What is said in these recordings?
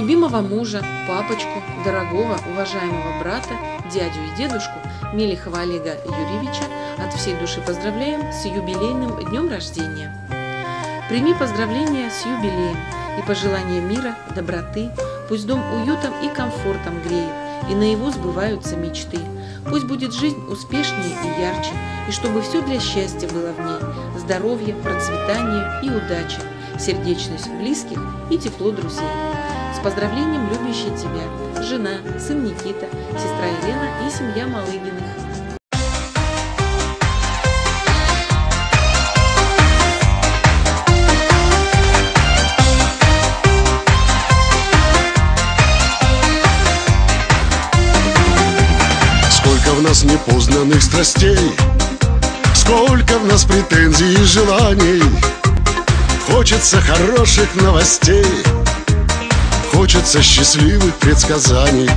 любимого мужа, папочку, дорогого, уважаемого брата, дядю и дедушку Мелихова Олега Юрьевича от всей души поздравляем с юбилейным днем рождения. Прими поздравления с юбилеем и пожелания мира, доброты. Пусть дом уютом и комфортом греет, и на его сбываются мечты. Пусть будет жизнь успешнее и ярче, и чтобы все для счастья было в ней. Здоровье, процветание и удача, сердечность близких и тепло друзей. С поздравлением любящая тебя жена, сын Никита, сестра Елена и семья Малыгиных. Сколько в нас непознанных страстей, сколько в нас претензий и желаний. Хочется хороших новостей, хочется счастливых предсказаний.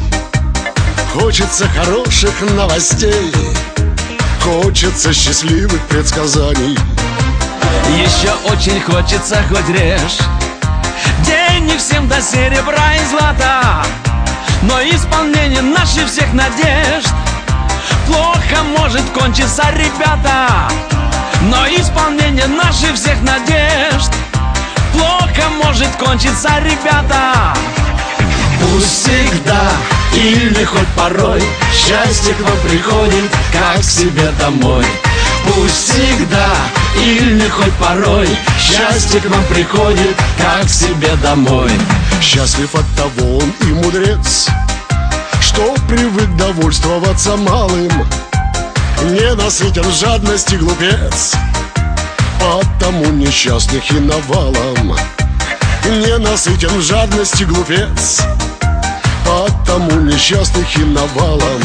Хочется хороших новостей, хочется счастливых предсказаний. Еще очень хочется хоть режь, денег всем до серебра и злата, но исполнение наших всех надежд плохо может кончиться, ребята. Но исполнение наших всех надежд плохо может кончиться, ребята. Пусть всегда или хоть порой счастье к вам приходит, как к себе домой. Пусть всегда или хоть порой счастье к вам приходит, как к себе домой. Счастлив от того он и мудрец, что привык довольствоваться малым, не насытен жадности глупец, потому несчастных и навалом. Не насытен жадности глупец, потому несчастных и навалом.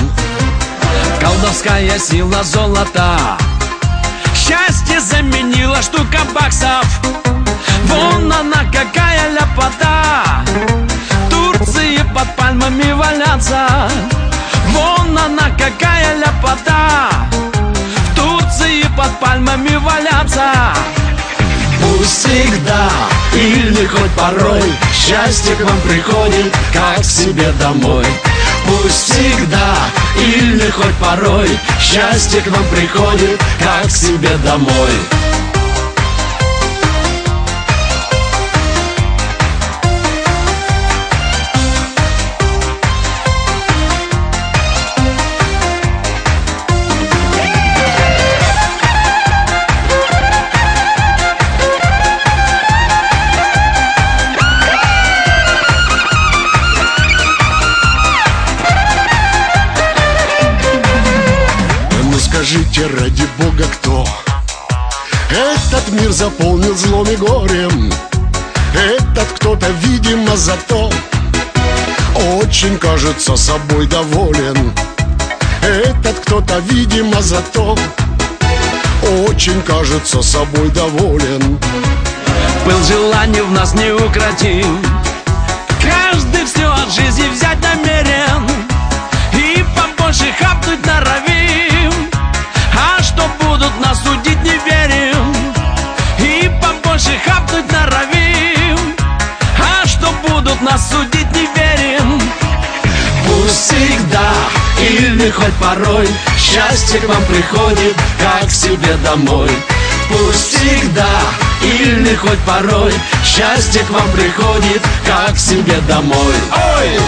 Колдовская сила золота счастье заменила штука баксов. Вон она какая ляпота, в Турции под пальмами валяться. Вон она какая ляпота, в Турции под пальмами валяться. Пусть всегда или хоть порой счастье к вам приходит, как к себе домой. Пусть всегда или хоть порой счастье к вам приходит, как к себе домой. Скажите, ради Бога, кто этот мир заполнил злом и горем? Этот кто-то, видимо, зато очень кажется собой доволен. Этот кто-то, видимо, зато очень кажется собой доволен. Пыл желаний в нас неукротим, каждый все от жизни взять намерен и побольше хапнуть норовим. А что будут нас судить, не верим, и побольше хапнуть норовим. А что будут нас судить, не верим. Пусть всегда или хоть порой счастье к вам приходит, как к себе домой. Пусть всегда или хоть порой счастье к вам приходит, как к себе домой. Ой!